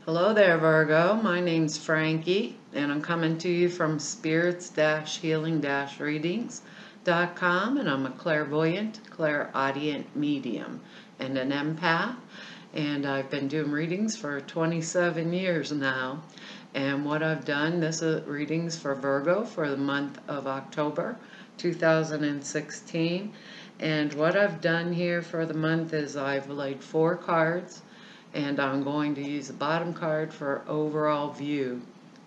Hello there, Virgo. My name's Frankie, and I'm coming to you from spirits-healing-readings.com, and I'm a clairvoyant, clairaudient medium, and an empath. And I've been doing readings for 27 years now. And what I've done, this is readings for Virgo for the month of October 2016. And what I've done here for the month is I've laid 4 cards, and I'm going to use the bottom card for overall view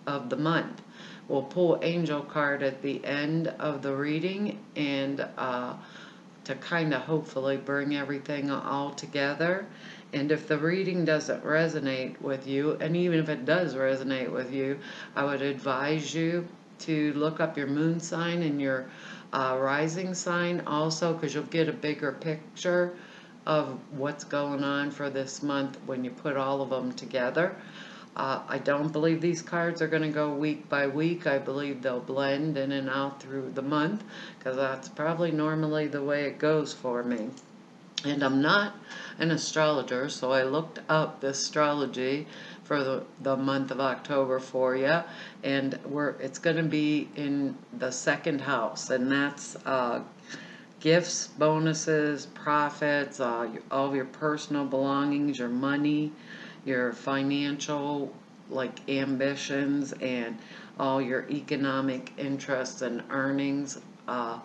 of the month. We'll pull angel card at the end of the reading, and to kind of hopefully bring everything all together. And if the reading doesn't resonate with you, and even if it does resonate with you, I would advise you to look up your moon sign and your rising sign also, because you'll get a bigger picture of what's going on for this month when you put all of them together. I don't believe these cards are going to go week by week. I believe they'll blend in and out through the month, because that's probably normally the way it goes for me. And I'm not an astrologer, so I looked up the astrology for the month of October for you, and it's going to be in the 2nd house, and that's gifts, bonuses, profits, all of your personal belongings, your money, your financial ambitions, and all your economic interests and earnings. I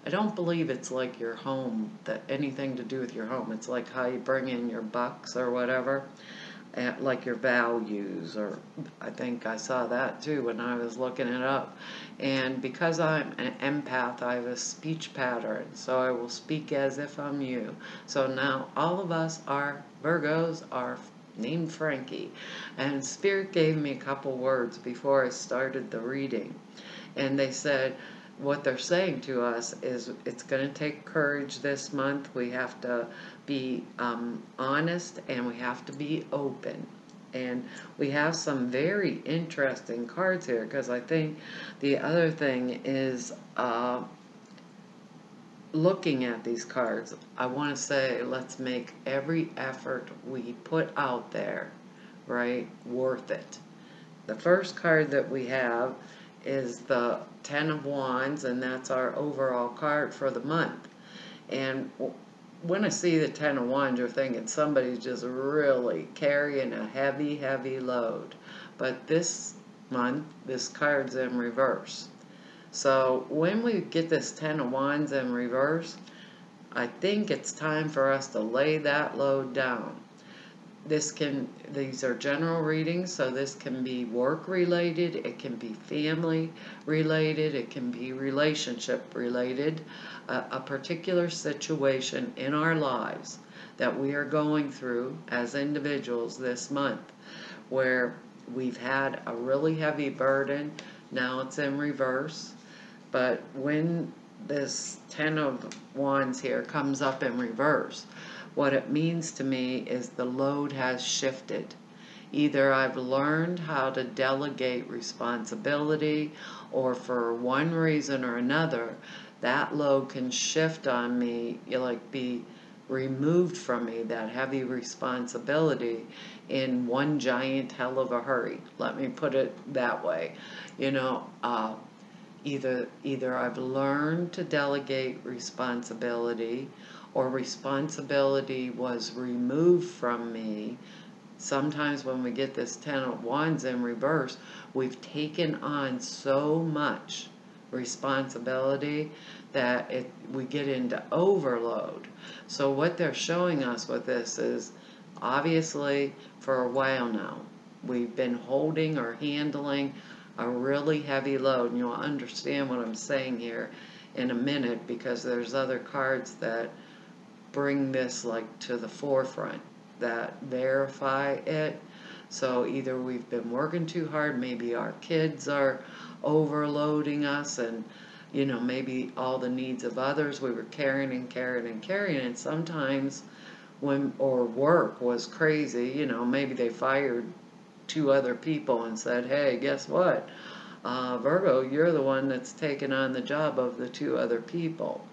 don't believe it's like your home, that anything to do with your home. It's like how you bring in your bucks or whatever, like your values, or I think I saw that too when I was looking it up. And because I'm an empath, I have a speech pattern, so I will speak as if I'm you. So now all of us are Virgos, are named Frankie, and Spirit gave me a couple words before I started the reading, and they said what they're saying to us is it's going to take courage this month. We have to be honest, and we have to be open. And we have some very interesting cards here, because I think the other thing is looking at these cards, I want to say let's make every effort we put out there, right, worth it. The first card that we have is the 10 of Wands, and that's our overall card for the month. And when I see the 10 of Wands, you're thinking somebody's just really carrying a heavy, heavy load. But this month, this card's in reverse. So when we get this 10 of Wands in reverse, I think it's time for us to lay that load down. These are general readings, so this can be work related, it can be family related, it can be relationship related, a particular situation in our lives that we are going through as individuals this month, where we've had a really heavy burden. Now it's in reverse, but when this 10 of Wands here comes up in reverse, what it means to me is the load has shifted. Either I've learned how to delegate responsibility, or for one reason or another, that load can shift on me, be removed from me, that heavy responsibility, in one giant hell of a hurry. Let me put it that way. Either I've learned to delegate responsibility, or responsibility was removed from me. Sometimes when we get this 10 of Wands in reverse, we've taken on so much responsibility that we get into overload. So what they're showing us with this is, obviously for a while now, we've been holding or handling a really heavy load. And you'll understand what I'm saying here in a minute, because there's other cards that bring this to the forefront, that verify it. So either we've been working too hard, maybe our kids are overloading us, and maybe all the needs of others we were carrying and carrying and carrying. And sometimes or work was crazy, maybe they fired 2 other people and said, hey, guess what, Virgo, you're the one that's taken on the job of the 2 other people.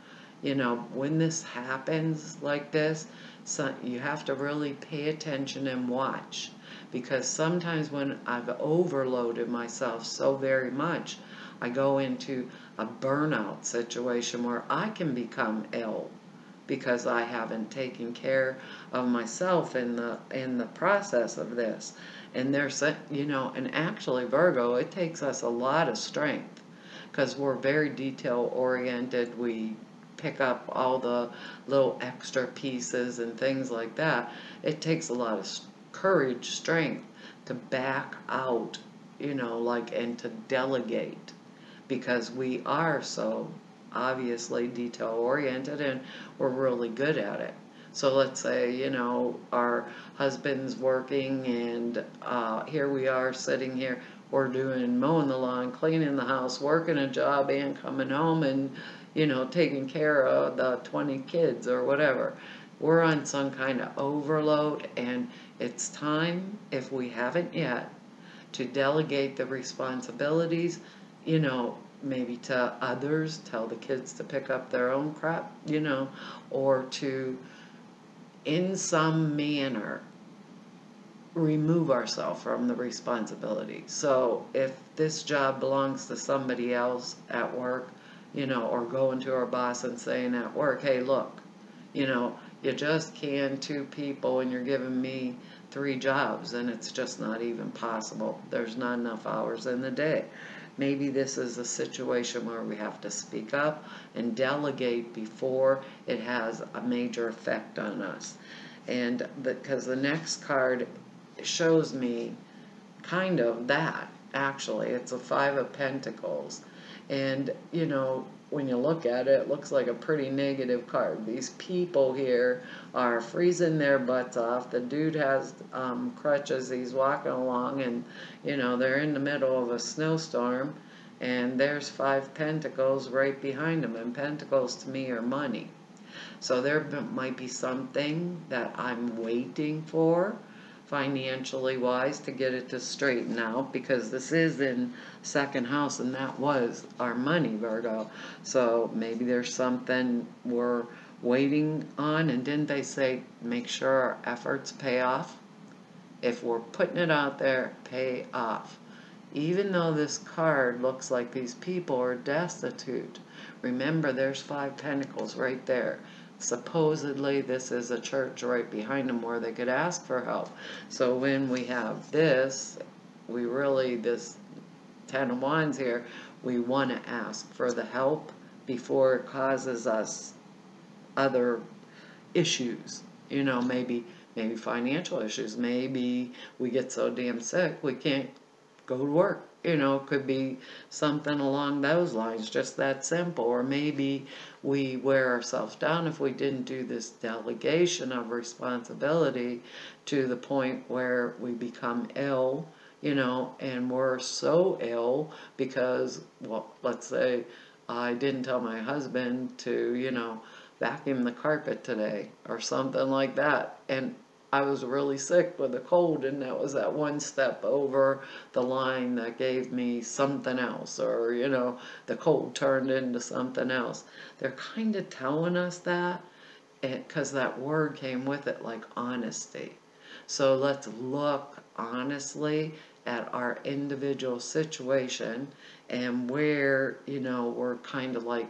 When this happens like this, So you have to really pay attention and watch, because sometimes when I've overloaded myself so very much, I go into a burnout situation where I can become ill because I haven't taken care of myself in the process of this. And there's and actually, Virgo, it takes us a lot of strength because we're very detail oriented. We pick up all the little extra pieces and things like that. It takes a lot of courage, strength to back out, and to delegate, because we are so obviously detail oriented and we're really good at it. So let's say, our husband's working and here we are sitting here, we're doing mowing the lawn, cleaning the house, working a job, and coming home and, taking care of the 20 kids or whatever. We're on some kind of overload, and it's time, if we haven't yet, to delegate the responsibilities, maybe to others, tell the kids to pick up their own crap, or to, in some manner, remove ourselves from the responsibility. So if this job belongs to somebody else at work, or going to our boss and saying at work, hey, look, you just canned 2 people and you're giving me 3 jobs, and it's just not even possible. There's not enough hours in the day. Maybe this is a situation where we have to speak up and delegate before it has a major effect on us. And because the next card shows me kind of that, actually. It's a 5 of Pentacles. And, when you look at it, it looks like a pretty negative card. These people here are freezing their butts off. The dude has crutches. He's walking along, and, they're in the middle of a snowstorm, and there's 5 Pentacles right behind them. And Pentacles to me are money. So there might be something that I'm waiting for, financially wise, to get it to straighten out, because this is in 2nd house, and that was our money, Virgo. So maybe there's something we're waiting on. And didn't they say make sure our efforts pay off? If we're putting it out there, pay off. Even though this card looks like these people are destitute, remember there's 5 Pentacles right there. Supposedly this is a church right behind them where they could ask for help. So when we have this, this 10 of Wands here, we want to ask for the help before it causes us other issues. Maybe financial issues. Maybe we get so damn sick we can't go to work. Could be something along those lines, just that simple. Or maybe we wear ourselves down if we didn't do this delegation of responsibility to the point where we become ill, and we're so ill because, well, let's say I didn't tell my husband to, vacuum the carpet today or something like that. And I was really sick with a cold, and that was that one step over the line that gave me something else, or, the cold turned into something else. They're kind of telling us that, because that word came with it, like honesty. So let's look honestly at our individual situation and where, we're kind of like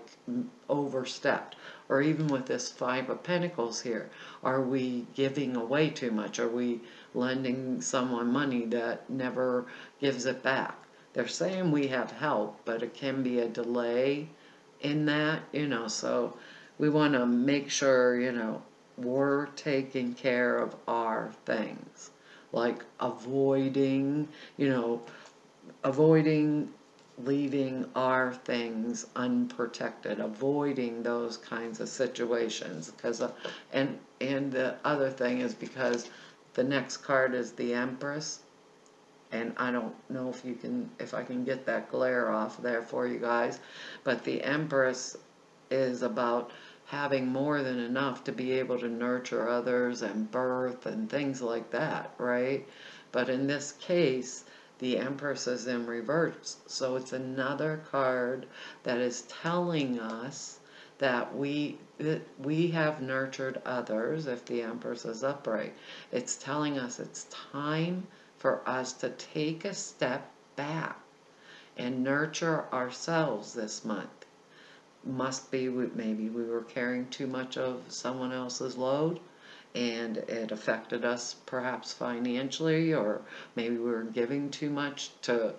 overstepped. Or even with this 5 of Pentacles here, are we giving away too much? Are we lending someone money that never gives it back? They're saying we have help, but it can be a delay in that, so we want to make sure, we're taking care of our things. Like avoiding leaving our things unprotected, avoiding those kinds of situations. Because and the other thing is because the next card is the Empress, and I don't know if I can get that glare off there for you guys, but the Empress is about having more than enough to be able to nurture others and birth and things like that, right? But in this case, the Empress is in reverse. So it's another card that is telling us that we we have nurtured others if the Empress is upright. It's telling us it's time for us to take a step back and nurture ourselves this month. Must be maybe we were carrying too much of someone else's load and it affected us perhaps financially, or maybe we were giving too much to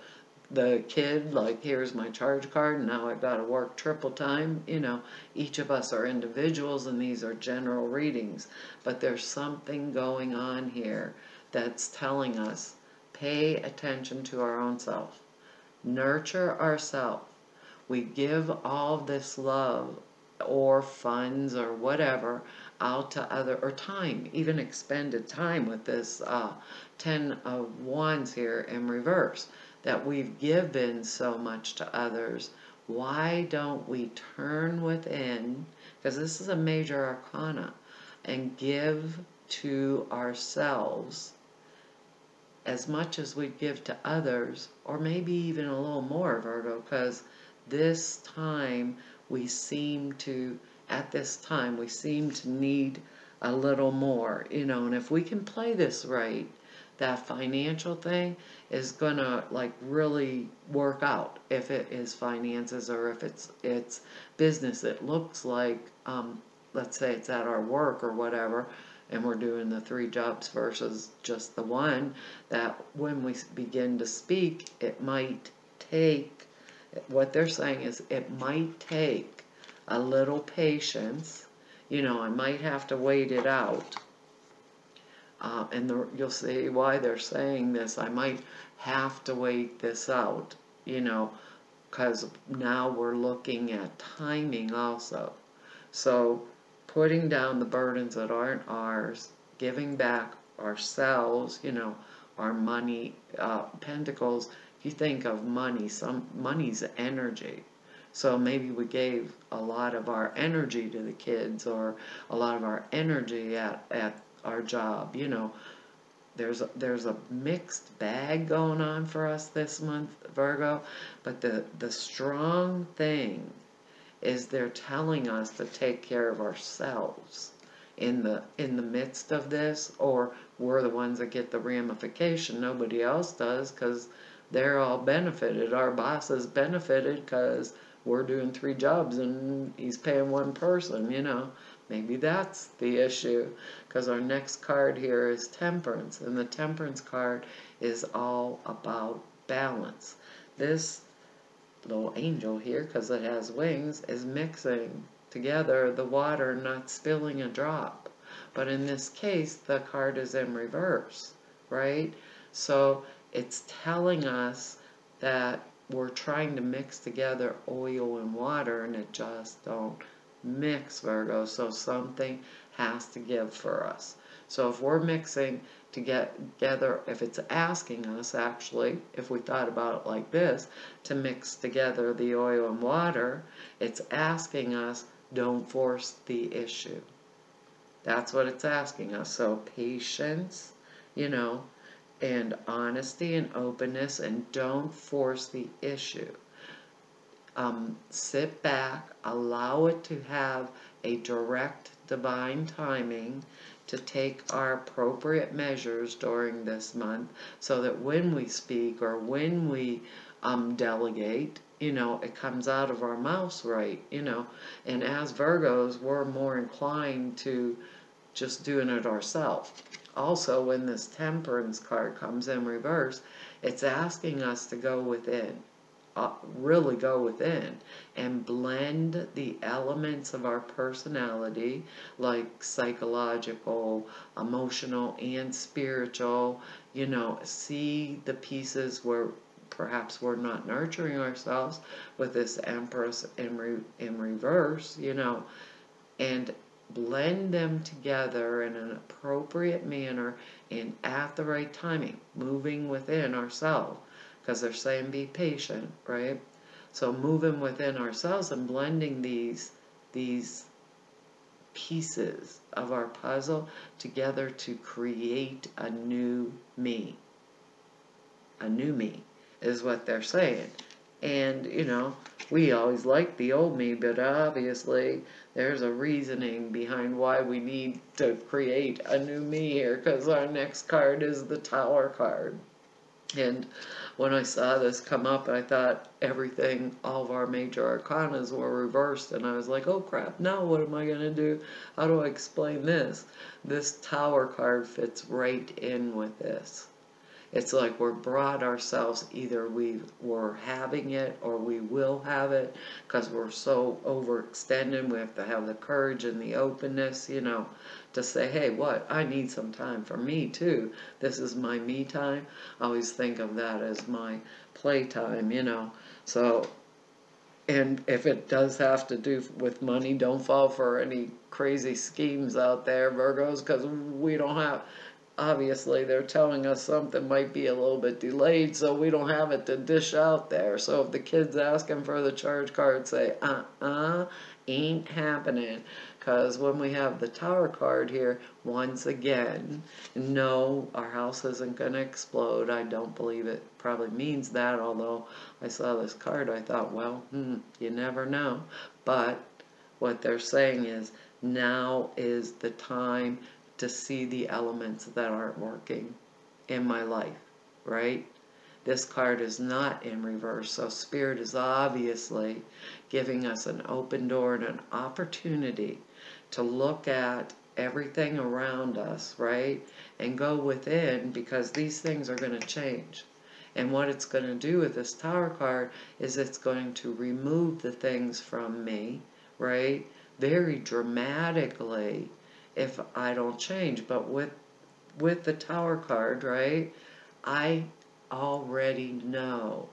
the kid, like here's my charge card and now I've got to work triple time. Each of us are individuals and these are general readings, but there's something going on here that's telling us pay attention to our own self, nurture ourselves. We give all this love or funds or whatever out to other, or time, even expended time with this 10 of Wands here in reverse, that we've given so much to others. Why don't we turn within, because this is a major arcana, and give to ourselves as much as we give to others, or maybe even a little more, Virgo, because this time we seem to, at this time, we seem to need a little more, and if we can play this right, that financial thing is gonna like really work out. If it is finances or if it's business, it looks like, let's say it's at our work or whatever, and we're doing the 3 jobs versus just the one, that when we begin to speak, it might take, what they're saying is it might take a little patience. I might have to wait it out. And you'll see why they're saying this. I might have to wait this out, because now we're looking at timing also. So putting down the burdens that aren't ours, giving back ourselves, our money, pentacles. If you think of money, money's energy. So maybe we gave a lot of our energy to the kids, or a lot of our energy at our job. There's a mixed bag going on for us this month, Virgo. But the strong thing is they're telling us to take care of ourselves in the midst of this, or we're the ones that get the ramification. Nobody else does, because they're all benefited. Our boss is benefited because we're doing 3 jobs and he's paying one person. Maybe that's the issue, because our next card here is Temperance, and the Temperance card is all about balance. This little angel here, because it has wings, is mixing together the water, not spilling a drop. But in this case, the card is in reverse, right? So it's telling us that we're trying to mix together oil and water, and it just don't mix, Virgo. So something has to give for us. So if we're mixing to get together, if it's asking us, actually, if we thought about it like this, to mix together the oil and water, it's asking us, don't force the issue. That's what it's asking us. So patience, and honesty and openness, and don't force the issue. Sit back, allow it to have a direct divine timing to take our appropriate measures during this month, so that when we speak or when we delegate, it comes out of our mouths right, and as Virgos, we're more inclined to just doing it ourselves. Also, when this Temperance card comes in reverse, it's asking us to go within, really go within, and blend the elements of our personality, like psychological, emotional, and spiritual. See the pieces where perhaps we're not nurturing ourselves with this Empress in reverse, and blend them together in an appropriate manner and at the right timing, moving within ourselves, because they're saying be patient, right? So moving within ourselves and blending these pieces of our puzzle together to create a new me. A new me is what they're saying. And, you know, we always liked the old me, but obviously there's a reasoning behind why we need to create a new me here, because our next card is the Tower card. And when I saw this come up, I thought everything, all of our major arcanas were reversed, and I was like, oh crap, now what am I going to do? How do I explain this? This Tower card fits right in with this. It's like we're brought ourselves, either we're having it or we will have it, because we're so overextended. We have to have the courage and the openness, you know, to say, hey, what? I need some time for me too. This is my me time. I always think of that as my playtime, you know. So, and if it does have to do with money, don't fall for any crazy schemes out there, Virgos, because we don't have, obviously they're telling us something might be a little bit delayed, so we don't have it to dish out there. So if the kid's asking for the charge card, say, ain't happening. Because when we have the Tower card here, once again, no, our house isn't going to explode. I don't believe it probably means that, although I saw this card, I thought, well, you never know. But what they're saying is, now is the time to see the elements that aren't working in my life, right? This card is not in reverse, so Spirit is obviously giving us an open door and an opportunity to look at everything around us, right? And go within, because these things are going to change. And what it's going to do with this Tower card is it's going to remove the things from me, right? Very dramatically, if I don't change. But with the Tower card, right, I already know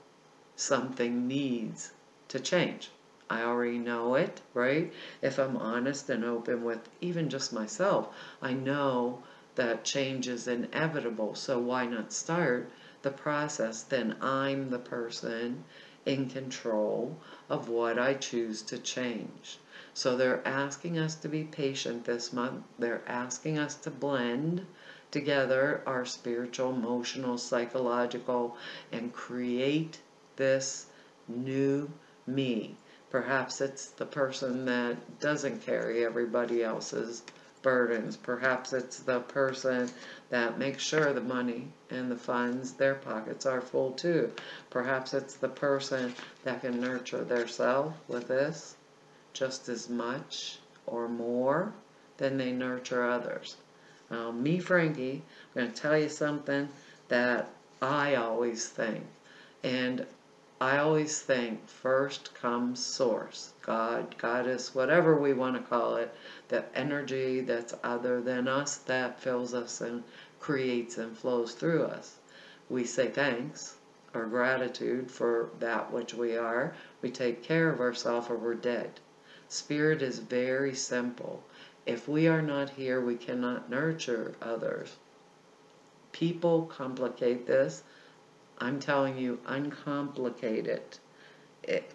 something needs to change. I already know it, right? If I'm honest and open with even just myself, I know that change is inevitable. So why not start the process? Then I'm the person in control of what I choose to change. So they're asking us to be patient this month. They're asking us to blend together our spiritual, emotional, psychological, and create this new me. Perhaps it's the person that doesn't carry everybody else's burdens. Perhaps it's the person that makes sure the money and the funds, their pockets are full too. Perhaps it's the person that can nurture their self with this just as much or more than they nurture others. Me, Frankie, I'm going to tell you something that I always think. And I always think first comes source, God, Goddess, whatever we want to call it, the energy that's other than us that fills us and creates and flows through us. We say thanks or gratitude for that which we are. We take care of ourselves or we're dead. Spirit is very simple. If we are not here, we cannot nurture others. People complicate this. I'm telling you, uncomplicate it.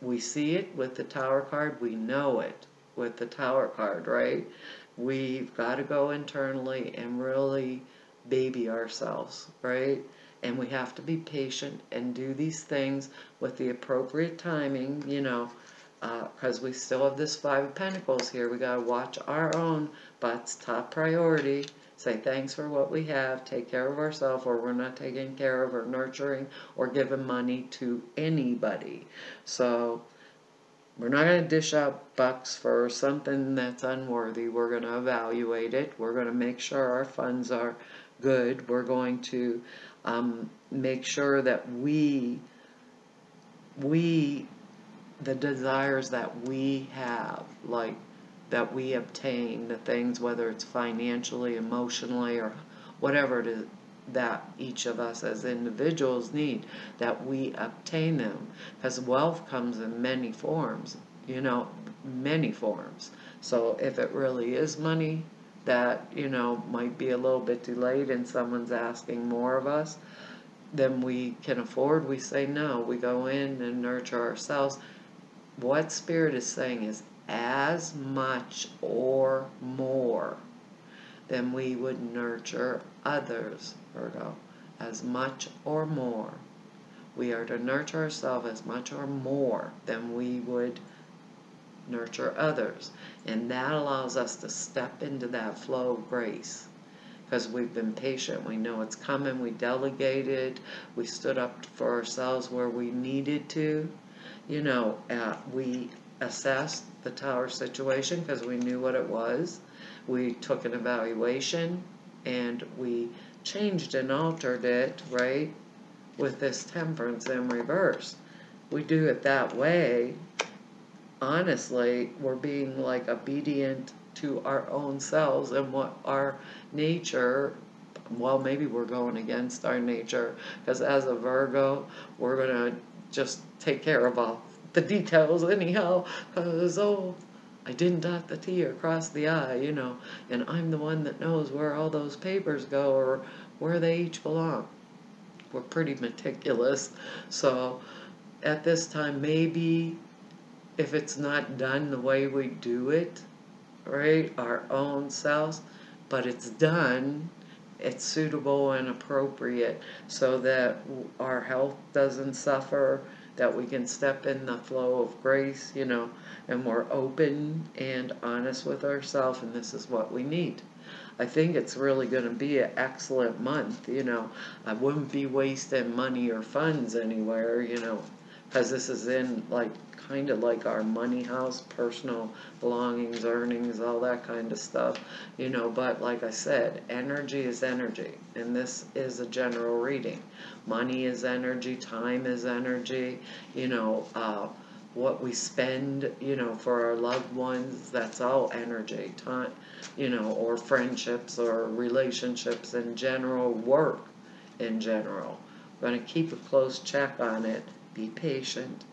We see it with the Tower card. We know it with the Tower card, right? We've got to go internally and really baby ourselves, right? And we have to be patient and do these things with the appropriate timing, you know, because we still have this Five of Pentacles here. We got to watch our own butts, top priority. Say thanks for what we have, take care of ourselves, or we're not taking care of or nurturing or giving money to anybody. So we're not going to dish out bucks for something that's unworthy. We're going to evaluate it. We're going to make sure our funds are good. We're going to make sure that the desires that we have, like that we obtain, the things, whether it's financially, emotionally, or whatever it is that each of us as individuals need, that we obtain them. Because wealth comes in many forms, you know, many forms. So if it really is money that, you know, might be a little bit delayed and someone's asking more of us than we can afford, we say no. We go in and nurture ourselves. What Spirit is saying is as much or more than we would nurture others, Virgo. As much or more. We are to nurture ourselves as much or more than we would nurture others. And that allows us to step into that flow of grace. Because we've been patient, we know it's coming, we delegated, we stood up for ourselves where we needed to. We assessed the tower situation because we knew what it was. We took an evaluation and we changed and altered it, right, with this temperance in reverse. We do it that way. Honestly, we're being like obedient to our own selves and what our nature, well, maybe we're going against our nature, because as a Virgo, we're going to just take care of all the details anyhow, because, I didn't dot the T or cross the I, and I'm the one that knows where all those papers go or where they each belong. We're pretty meticulous, so at this time, maybe if it's not done the way we do it, right, our own selves, but it's done, it's suitable and appropriate so that our health doesn't suffer, that we can step in the flow of grace, and we're open and honest with ourselves, and this is what we need. I think it's really going to be an excellent month, I wouldn't be wasting money or funds anywhere, because this is in kind of like our money house, personal belongings, earnings, all that kind of stuff, but like I said, energy is energy, and this is a general reading. Money is energy, time is energy, what we spend, for our loved ones, that's all energy, time, or friendships or relationships in general, work in general. We're going to keep a close check on it, be patient,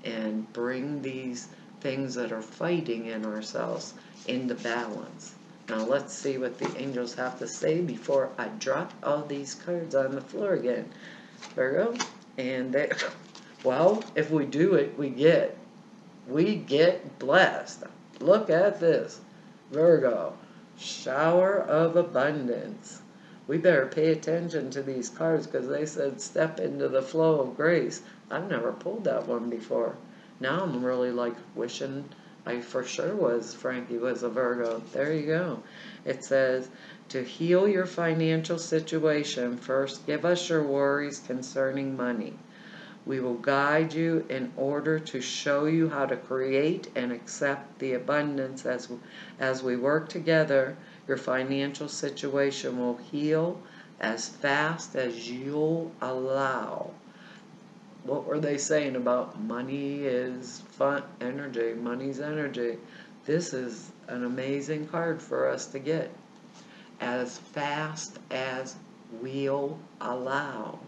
and bring these things that are fighting in ourselves into balance. Now let's see what the angels have to say before I drop all these cards on the floor again. Virgo, and well, if we do it, we get blessed. Look at this, Virgo, shower of abundance. We better pay attention to these cards because they said step into the flow of grace. I've never pulled that one before. Now I'm really wishing I for sure Frankie was a Virgo. There you go. It says, to heal your financial situation, first give us your worries concerning money. We will guide you in order to show you how to create and accept the abundance as we work together. Your financial situation will heal as fast as you'll allow. What were they saying about money is fun, energy, money's energy? This is an amazing card for us to get. As fast as we'll allow.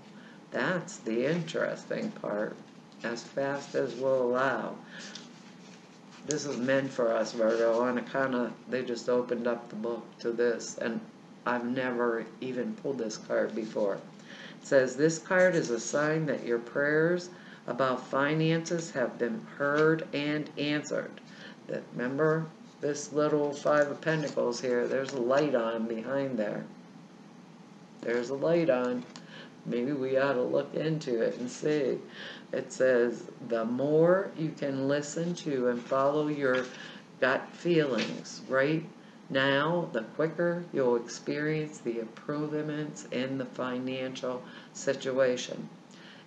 That's the interesting part. As fast as we'll allow. This is meant for us, Virgo. On account of, they just opened up the book to this, and I've never even pulled this card before. It says, this card is a sign that your prayers about finances have been heard and answered. Remember this little Five of Pentacles here? There's a light on behind there. There's a light on. Maybe we ought to look into it and see. It says, the more you can listen to and follow your gut feelings right now, the quicker you'll experience the improvements in the financial situation.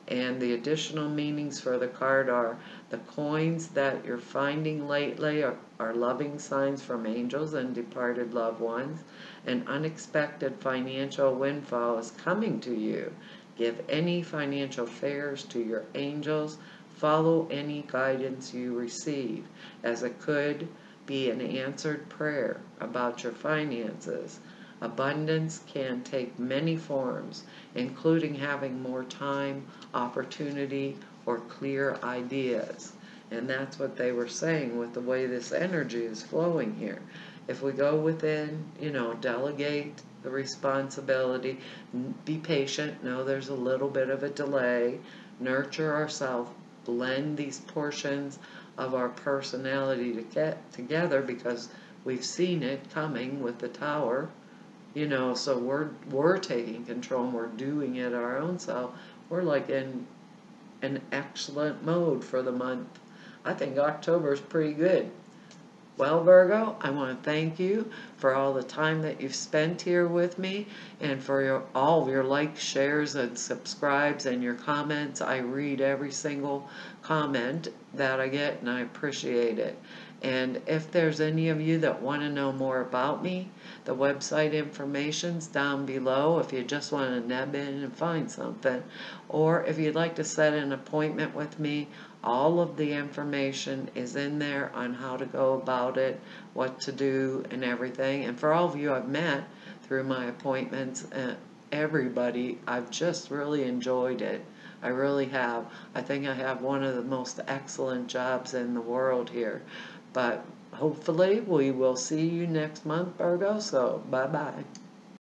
And the additional meanings for the card are, the coins that you're finding lately are loving signs from angels and departed loved ones. An unexpected financial windfall is coming to you. Give any financial affairs to your angels. Follow any guidance you receive, as it could be an answered prayer about your finances. Abundance can take many forms, including having more time, opportunity, or clear ideas. And that's what they were saying with the way this energy is flowing here. If we go within, delegate the responsibility, be patient, know there's a little bit of a delay, nurture ourselves, blend these portions of our personality to get together, because we've seen it coming with the Tower, so we're taking control and we're doing it our own self. We're like in an excellent mode for the month. I think October is pretty good. Well, Virgo, I want to thank you for all the time that you've spent here with me and for all of your likes, shares, and subscribes and your comments. I read every single comment that I get, and I appreciate it. And if there's any of you that want to know more about me, the website information's down below if you just want to nab in and find something. Or if you'd like to set an appointment with me, all of the information is in there on how to go about it, what to do, and everything. And for all of you I've met through my appointments, everybody, I've just really enjoyed it. I really have. I think I have one of the most excellent jobs in the world here. But hopefully we will see you next month, Virgo. So bye-bye.